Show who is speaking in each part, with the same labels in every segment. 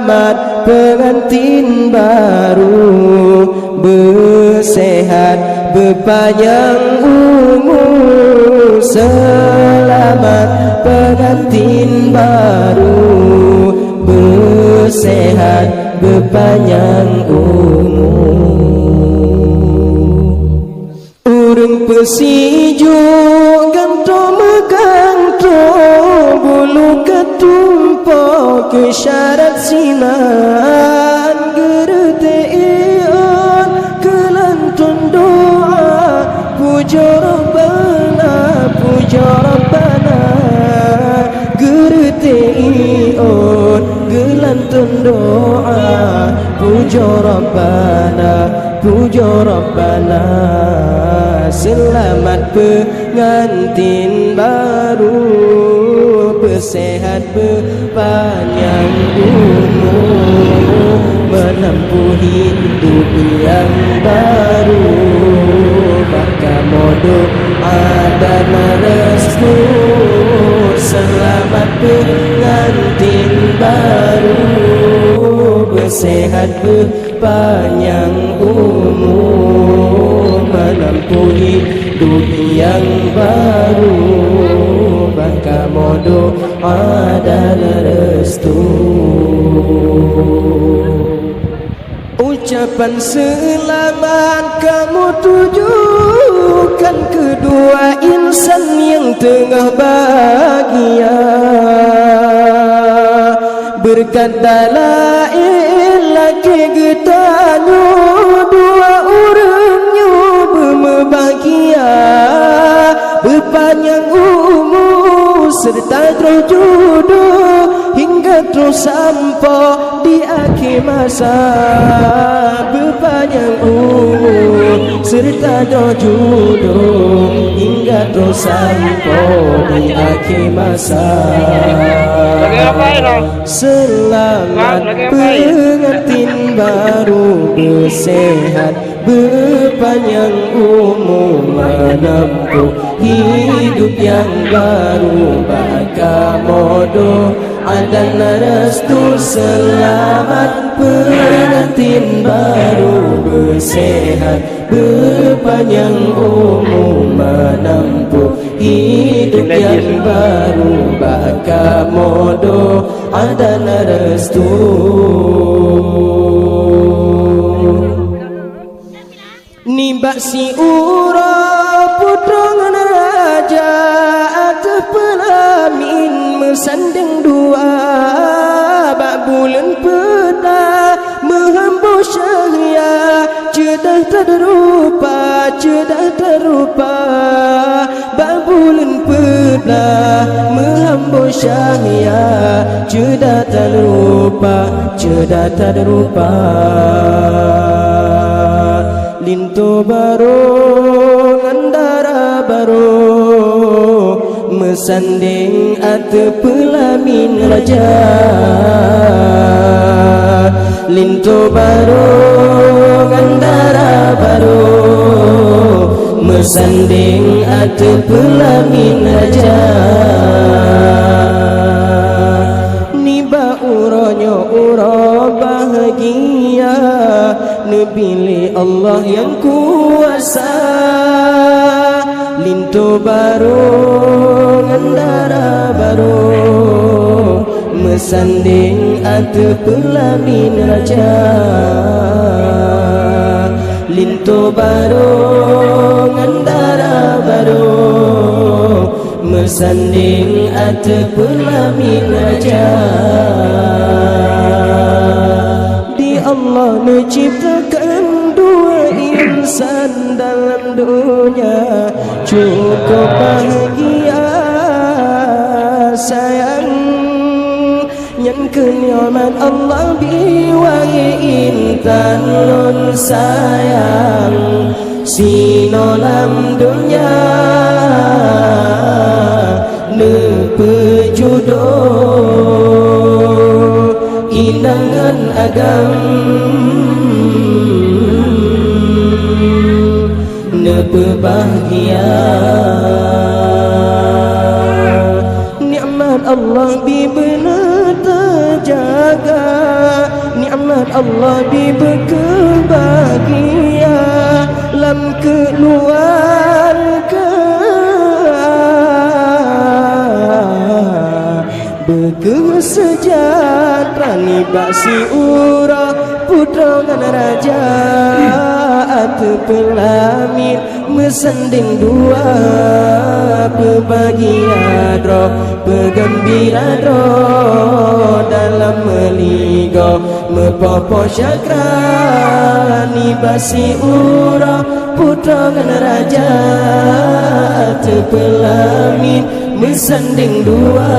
Speaker 1: Selamat pengantin baru, bersehat berpanjang umur. Selamat pengantin baru, bersehat berpanjang umur. Urung pesijuk ganto meganto, bulu ketumpo ke syarat sinan. Gerete ion kelantun doa, puja Rabbana, puja Rabbana. Gerete ion gelantun doa, puja Rabbana, puja Rabbana. Selamat pengantin baru, bersehat berpanjang umur, menempuh hidup yang baru. Maka modal ada restu. Selamat pengantin baru, bersehat berpanjang umur, menempuh hidup yang baru. Maka modal ada restu. Ucapan selamat kamu tujukan kedua insan yang tengah bahagia. Berkata la ilaha kegetanyo, dua orangnya berbahagia, berpanjang umur serta terjodoh hingga terus sampai di akhir masa. Berpanjang umur serta terjodoh hingga terus sampai di akhir masa. Selamat pengantin baru, bersehat berpanjang umur, menempuh hidup yang baru. Baka modo adan restu. Selamat pengantin baru, bersehat berpanjang umur, menempuh hidup yang baru. Baka modo adan restu. Nimbak si ura putra raja atas pelamin mesandeng dua. Bak bulan peta menghembus cahaya, cedah terrupa, cedah terrupa. Bak bulan peta menghembus cahaya, cedah terrupa, cedah terrupa. Lintu baru ngandara baru, mesanding ate pelamin raja. Lintu baru ngandara baru, mesanding ate pelamin raja. Niba uronyo uro bahagia, nepilih Allah yang kuasa. Lintu baru ngandara baru, mesanding ate pelamin raja. Lintu baru ngandara baru, mesanding ate pelamin raja. Di Allah menciptakan dua insan dalam dunia, cukup bahagia sayang. Yang kenyaman Allah biwangi intan lon sayang. Sinolam dunia ne pejodoh, inangan agam ne berbahagia. Nikmat Allah diberi terjaga, nikmat Allah diberi bahagia dalam keluarga, berkesejahtera ni basi ura putra dan raja atau pelamin mesanding dua berbahagia dro bergembira dro dalam meligo mepopo syakra ni basi ura putra dan raja atau pelamin mesanding dua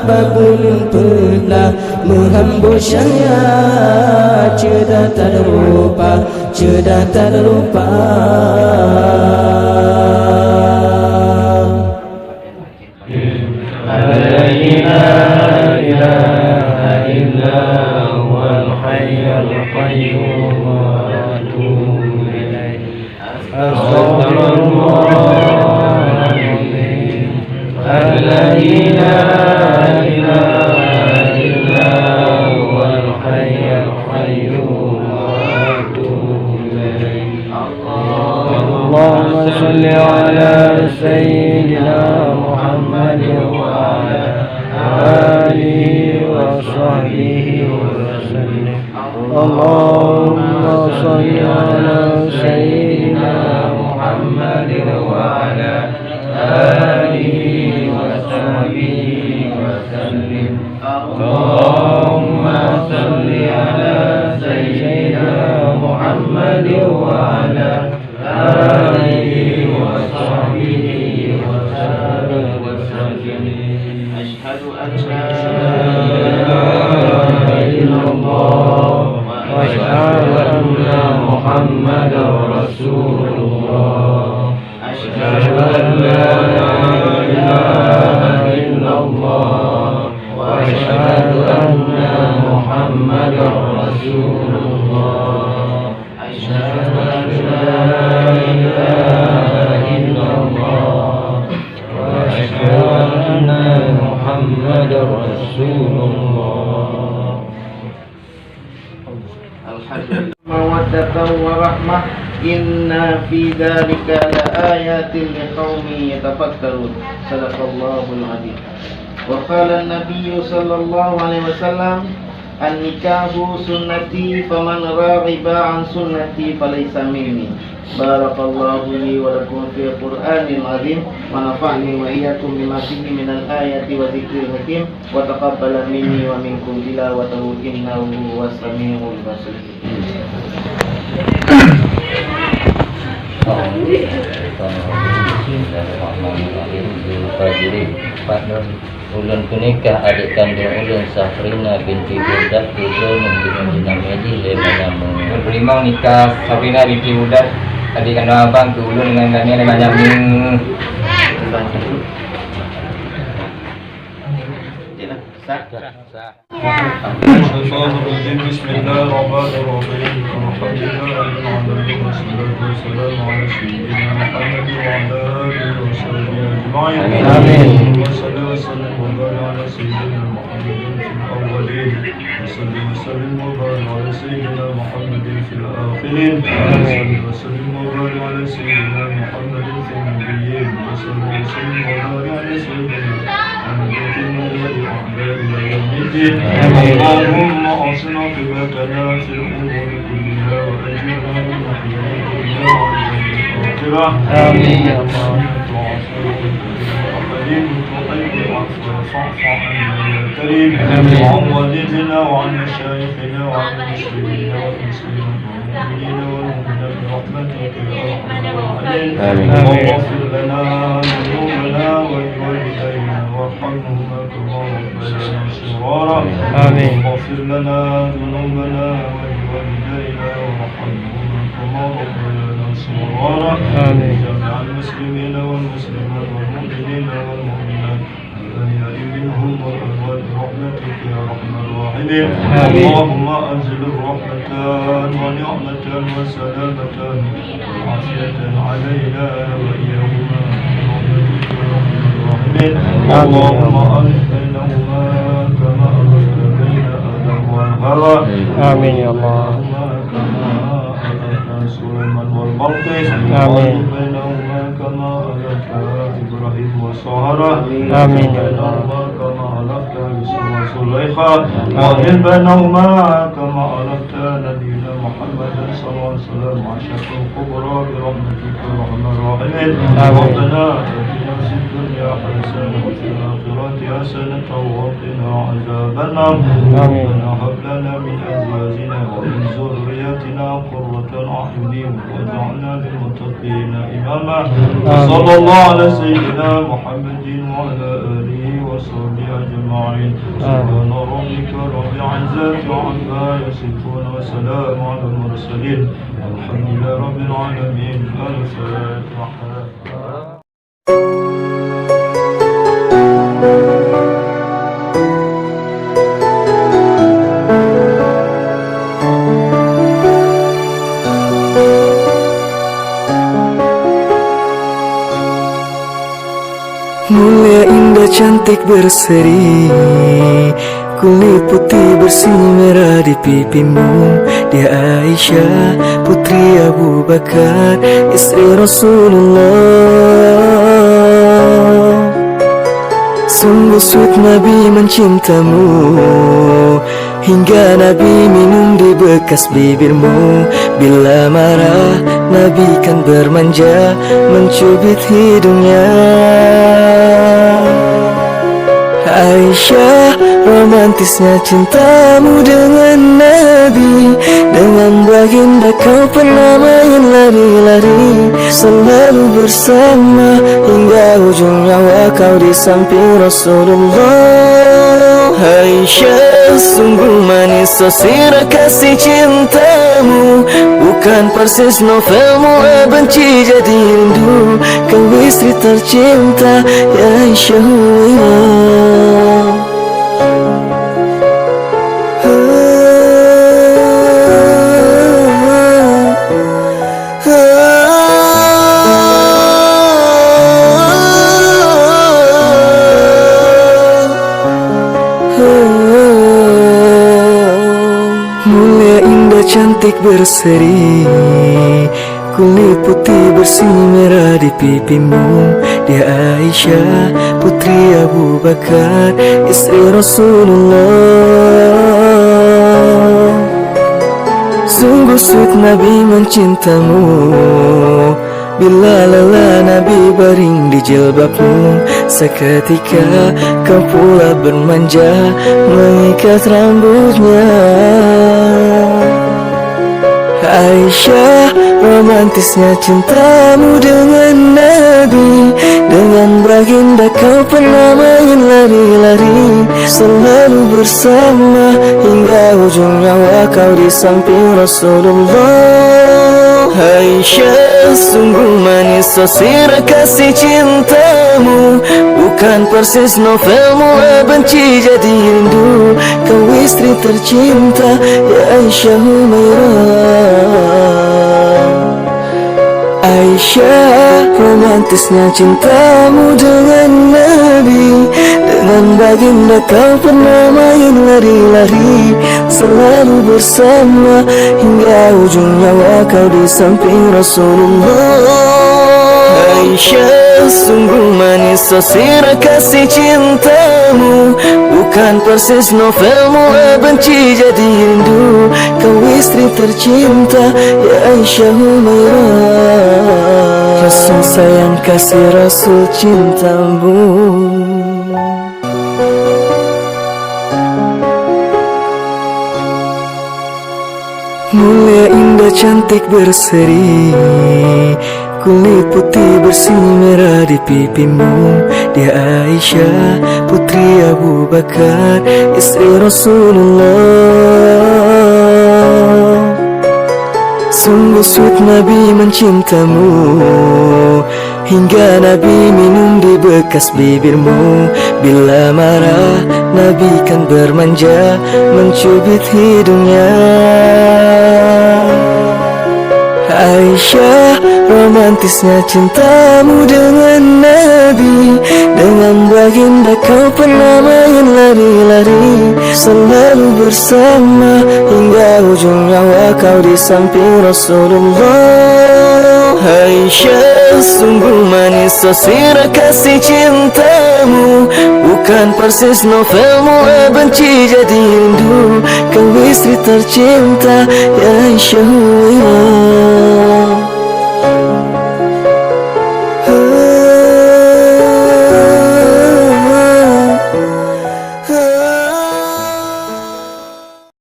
Speaker 1: babulun pelah menghambur syaya ceda tak rupa ceda tak rupa.
Speaker 2: La ilaha illa huwal hayyul qayyum wa atubu ilaih. La ilaha illa huwal hayyul qayyum wa atubu ilaih. Allahumma salli ala sayyidina Muhammad wa ala alihi wa sahbihi wa sallim. Allahumma salli ala sayyidina Muhammad wa ala alihi wa sahbihi wa sallim. Allahumma salli ala sayyidina Muhammad wa ala alihi wa sahbihi wa sallim. Ashhadu an la ilaha illallah wa ashhadu anna Muhammadar Rasulullah. Ashhadu an la ilaha illallah wa ashhadu anna Muhammadar Rasulullah. Ashhadu an la ilaha illallah wa ashhadu anna Muhammadar Rasulullah. Alhamdulillah. Mawaddatan wa rahmah. Inna fi dzalika laayatin liqaumin yatafakkarun. Shadaqallahul adzim. Wa qala an-nabiy sallallahu alaihi wasallam, an-nikahu sunnati faman raghiba an sunnati falaysa minni. Barakallahu li wa lakum fil Qur'anil azim wa nafa'ni wa iyyakum bima fihi minal ayati wa dzikril hakim wa taqabbala minni wa minkum tilawatahu innahu huwas samiul basir.
Speaker 3: Ulun punika adik kandung ulun Safrina binti Budak ulun yang dinamai Lemanamu.
Speaker 4: Ulun berimang nikah Safrina binti Budak adik kandung abang ke ulun dengan namanya Lemanamu.
Speaker 2: Bismillahirrahmanirrahim. Alhamdulillah wassalatu wassalamu ala sayyidina Muhammad wa ala alihi wa sahbihi ajma'in. Amin. Wassalatu wassalamu ala sayyidina Muhammadin fil awwalin wa ala sayyidina Muhammadin fil akhirin. Wassalatu ala sayyidina Muhammadin fil nabiyyin wa ala sayyidina اللهم أحسن عاقبتنا في الأمور كلها وأجرنا من خزي الدنيا وعذاب الآخرة. آمين يا الله. كريم تحب العفو فاعف عنا يا كريم. وعن والدنا وعن مشايخنا وعن المسلمين والمسلمات والمؤمنين والمؤمنات برحمتك يا أرحم الراحمين. واغفر لنا ذنوبنا ولوالدينا وارحمهما كما ربيانا صغارا. آمين. واغفر لنا ذنوبنا ولوالدينا وارحمهما كما ربيانا صغارا. آمين. جميع المسلمين والمسلمات والمؤمنين والمؤمنات الأحياء منهم والأموات برحمتك يا أرحم الراحمين. اللهم أنزل الرحمة ونعمة وسلامة وعافية علينا وإياهما برحمتك يا أرحم الراحمين. اللهم ألف بينهما كما ألفت
Speaker 5: السهرة
Speaker 6: آمين يا الله.
Speaker 5: سليمان والبلقيس
Speaker 6: آمين.
Speaker 5: بينهما كما ألفت إبراهيم والسهرة
Speaker 6: آمين.
Speaker 5: بينهما كما ألفت يوسف وزليخا وأدل بينهما كما ألفت نبينا محمد صلى الله عليه وسلم عشرة الكبرى برحمتك أرحم الراحمين ربنا آتنا في الدنيا حسنة وفي الآخرة حسنة وقنا عذاب النار ربنا هب لنا من أزواجنا ومن ذريتنا قرة أعين واجعلنا للمتقين إماما وصلى الله على سيدنا محمد وعلى آله وصحبه أجمعين سبحان ربك رب العزة عما يصفون وسلام على المرسلين والحمد لله رب العالمين. الفاتحة.
Speaker 1: Mulia indah cantik berseri, kulit putih bersih merah di pipimu. Dia Aisyah putri Abu Bakar, istri Rasulullah. Sungguh sweet Nabi mencintamu, hingga Nabi minum di bekas bibirmu. Bila marah Nabi kan bermanja, mencubit hidungnya. Aisyah, romantisnya cintamu dengan Nabi. Dengan baginda kau pernah main lari-lari, selalu bersama hingga ujung nyawa kau di samping Rasulullah. Aisyah, sungguh manis sosir kasih cintamu, bukan persis novel mula benci jadi rindu. Kau istri tercinta ya Aisyah Huwairah. Mulia indah cantik berseri, kulit putih bersih merah di pipimu. Dia Aisyah putri Abu Bakar, istri Rasulullah. Sungguh sweet Nabi mencintamu, bila lelah Nabi baring di jilbabmu. Seketika kau pula bermanja, mengikat rambutnya. Aisyah, romantisnya cintamu dengan Nabi. Dengan baginda kau pernah main lari-lari, selalu bersama hingga ujung nyawa kau di samping Rasulullah. Aisyah, sungguh manis sosir kasih cintamu, bukan persis novel mula benci jadi rindu. Kau istri tercinta ya Aisyah Humairah. Aisyah, romantisnya cintamu dengan Nabi. Dengan baginda kau pernah main lari-lari, selalu bersama hingga ujung nyawa kau di samping Rasulullah. Aisyah, sungguh manis sosir kasih cintamu, bukan persis novel mula benci jadi rindu. Kau istri tercinta ya Aisyah Humairah. Rasul sayang kasih Rasul cintamu. Mulia indah cantik berseri, kulit putih bersih merah di pipimu. Dia Aisyah putri Abu Bakar, istri Rasulullah. Sungguh sweet Nabi mencintamu, hingga Nabi minum di bekas bibirmu. Bila marah Nabi kan bermanja, mencubit hidungnya. Aisyah, romantisnya cintamu dengan Nabi. Dengan baginda kau pernah main lari-lari, selalu bersama hingga ujung nyawa kau di samping Rasulullah. Aisyah, sungguh manis sosir kasih cintamu, bukan persis novel mula benci jadi rindu. Kau istri tercinta ya Aisyah.